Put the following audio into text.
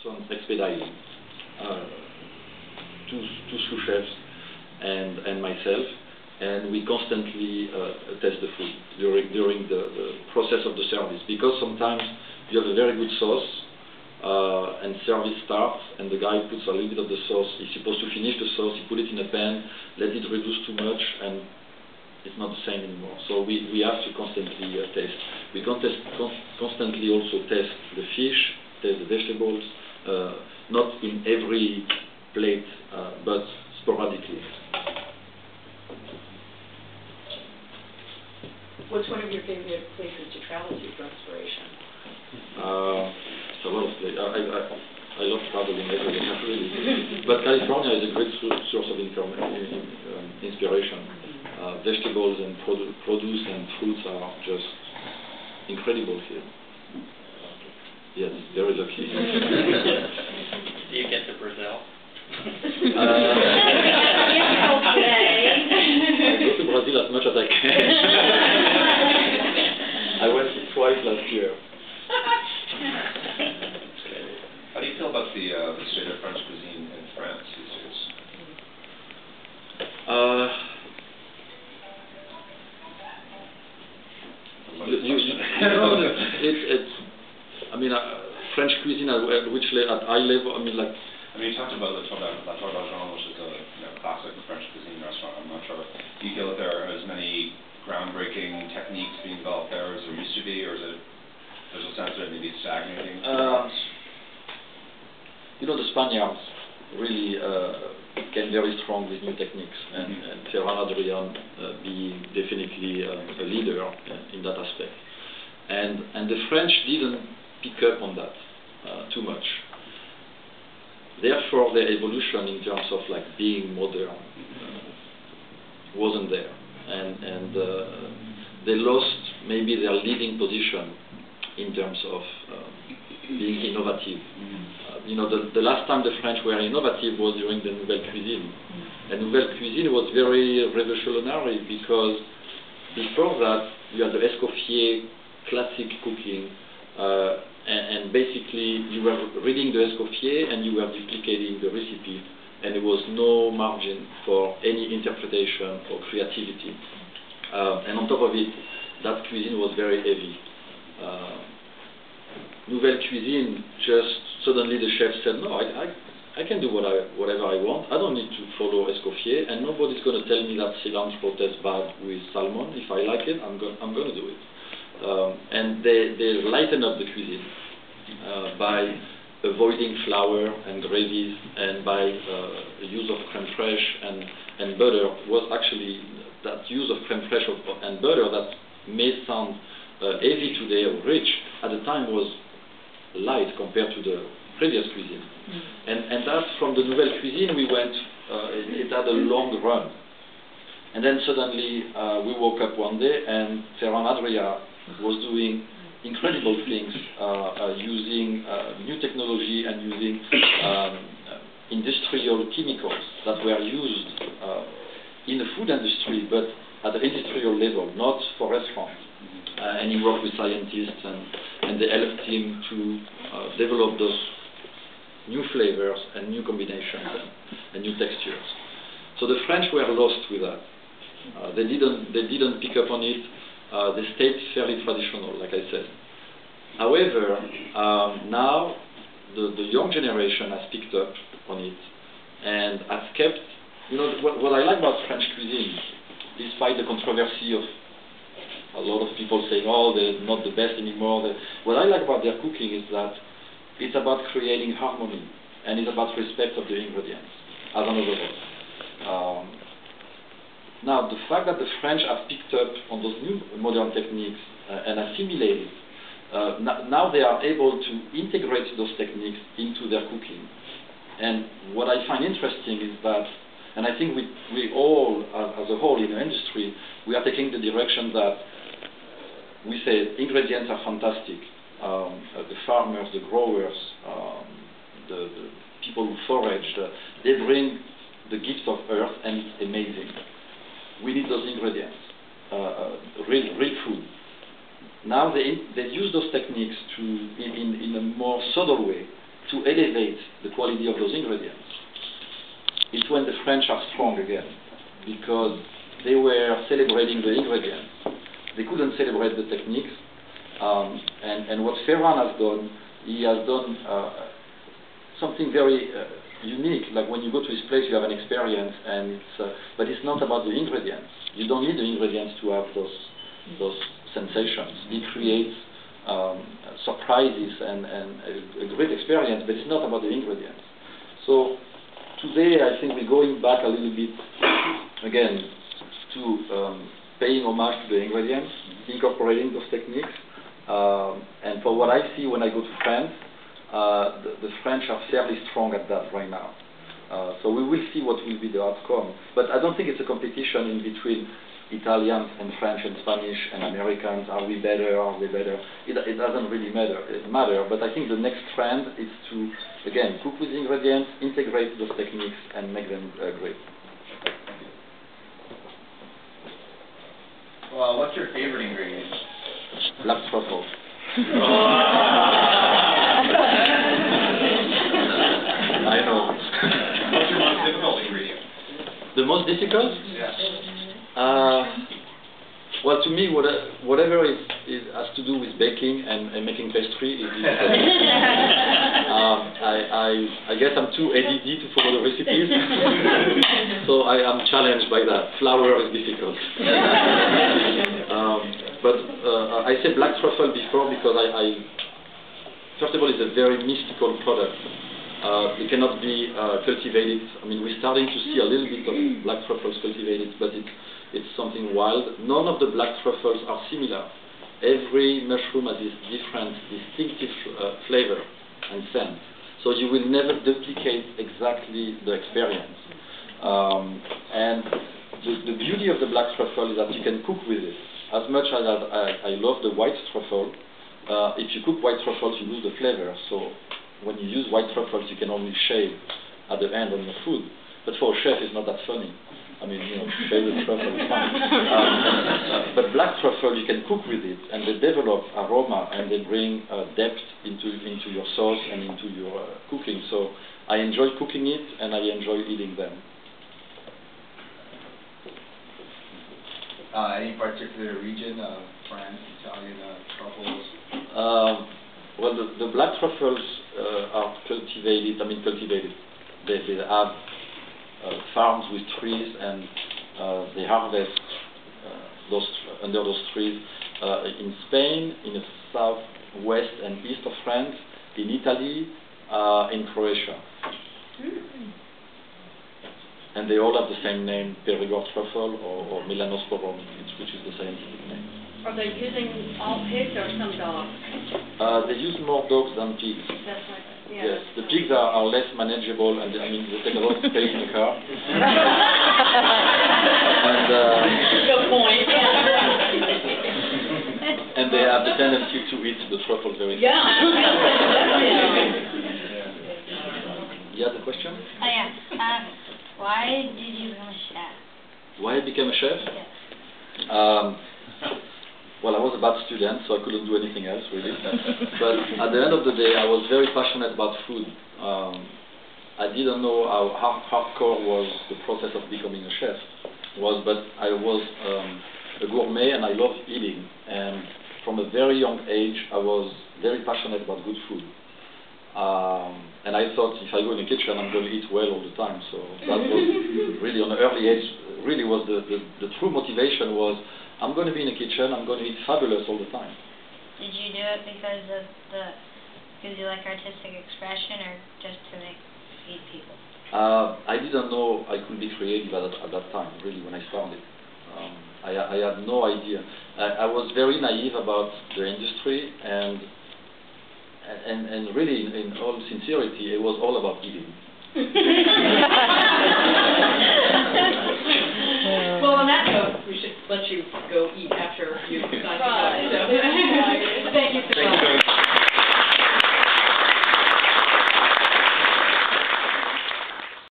and expediting. Two sous chefs and myself, and we constantly test the food during the process of the service, because sometimes you have a very good sauce and service starts, and the guy puts a little bit of the sauce. He's supposed to finish the sauce, he put it in a pan, let it reduce too much, and it's not the same anymore. So we have to constantly test. We constantly also test the fish, test the vegetables, not in every plate, but sporadically. What's one of your favorite places to travel to for inspiration? It's a lot of places. I love traveling everywhere, really. But California is a great source of inspiration. Vegetables and produce and fruits are just incredible here. Yes, very lucky. Do you get to Brazil? I go to Brazil as much as I can. I went twice last year. How do you feel about the state of French cuisine in France these days? I mean, French cuisine at high level. I mean, like. I mean, you talked about La Tour d'Argent, which is a classic French cuisine restaurant. I'm not sure. Do you feel that there are as many groundbreaking techniques being developed there as there used to be, or is it there's a sense that it may be stagnating? You know, the Spaniards really came very strong with new techniques, and Ferran Adrià being definitely a leader in that aspect. And the French didn't pick up on that too much. Therefore, their evolution in terms of like being modern wasn't there, and they lost maybe their leading position in terms of being innovative. You know, the last time the French were innovative was during the Nouvelle Cuisine, and Nouvelle Cuisine was very revolutionary because before that you had the Escoffier classic cooking. And basically, you were reading the Escoffier and you were duplicating the recipe, and there was no margin for any interpretation or creativity. And on top of it, that cuisine was very heavy. Nouvelle Cuisine, just suddenly the chef said, no, I can do whatever I want. I don't need to follow Escoffier, and nobody's going to tell me that cilantro tastes bad with salmon. If I like it, I'm going to do it. And they lighten up the cuisine by avoiding flour and gravies, and by the use of crème fraîche and butter. Was actually that use of crème fraîche and butter that may sound heavy today or rich, at the time was light compared to the previous cuisine. And that from the Nouvelle Cuisine we went, it had a long run. And then suddenly we woke up one day and Ferran Adrià was doing incredible things, using new technology and using industrial chemicals that were used in the food industry, but at the industrial level, not for restaurants. And he worked with scientists, and they helped him to develop those new flavors and new combinations and new textures. So the French were lost with that. They didn't pick up on it. They stayed fairly traditional, like I said. However, now the young generation has picked up on it and has kept, you know, what I like about French cuisine, despite the controversy of a lot of people saying, oh, they're not the best anymore. What I like about their cooking is that it's about creating harmony, and it's about respect of the ingredients as an overall. Now, the fact that the French have picked up on those new modern techniques and assimilated, now they are able to integrate those techniques into their cooking. And what I find interesting is that, and I think we all, as a whole in the industry, we are taking the direction that we say ingredients are fantastic. The farmers, the growers, the people who forage, they bring the gift of earth, and it's amazing. We need those ingredients, real food. Now they use those techniques to, in a more subtle way, to elevate the quality of those ingredients. It's when the French are strong again, because they were celebrating the ingredients. They couldn't celebrate the techniques. And what Ferran has done, he has done something very unique. Like when you go to his place, you have an experience, and but it's not about the ingredients. You don't need the ingredients to have those sensations. He creates surprises and a great experience, but it's not about the ingredients. So today, I think we're going back a little bit again to paying homage to the ingredients, incorporating those techniques. And for what I see when I go to France, the French are fairly strong at that right now. So we will see what will be the outcome. But I don't think it's a competition in between Italians and French and Spanish and Americans. Are we better? Are they better? It doesn't really matter. But I think the next trend is to, again, cook with ingredients, integrate those techniques, and make them great. Well, what's your favorite ingredient? Black truffle. I know. What's your most difficult ingredient? The most difficult? Yeah. Well, to me, whatever has to do with baking and making pastry is difficult. I guess I'm too ADD to follow the recipes, so I am challenged by that. Flour is difficult. But I said black truffle before because first of all, it's a very mystical product. It cannot be cultivated. I mean, we're starting to see a little bit of black truffles cultivated, but it's something wild. None of the black truffles are similar. Every mushroom has this different, distinctive flavor and scent. So you will never duplicate exactly the experience. And the beauty of the black truffle is that you can cook with it. As much as I love the white truffle, if you cook white truffles, you lose the flavor. So when you use white truffles, you can only shave at the end on your food. But for a chef, it's not that funny. I mean, shave the truffle is fine. But black truffle, you can cook with it, and they develop aroma, and they bring depth into your sauce and into your cooking. So I enjoy cooking it, and I enjoy eating them. Any particular region of France, Italian truffles? Well, the black truffles are cultivated. I mean, cultivated. They have farms with trees, and they harvest under those trees in Spain, in the southwest and east of France, in Italy, in Croatia. And they all have the same name, Perigord truffle or Melanosporum, which is the scientific name. Are they using all pigs or some dogs? They use more dogs than pigs. That's right. Yeah. Yes, the pigs are less manageable, and I mean, they take a lot of space in the car. And, good point. and they have the tendency to eat the truffle very Yeah. You had a question? Oh, yeah. Why did you become a chef? Why I became a chef? Yes. Well, I was a bad student, so I couldn't do anything else, really. But at the end of the day, I was very passionate about food. I didn't know how hardcore was the process of becoming a chef. But I was a gourmet, and I loved eating. And from a very young age, I was very passionate about good food. And I thought if I go in the kitchen, I'm going to eat well all the time. So that was really, on an early age, really was the true motivation was, I'm going to be in the kitchen, I'm going to eat fabulous all the time. Did you do it because you like artistic expression, or just to feed people? I didn't know I could be creative at that time, really, when I started. I had no idea. I was very naive about the industry, and really, in all sincerity, it was all about eating. Well, on that note, we should let you go eat after you decide to go. So, thank you so much.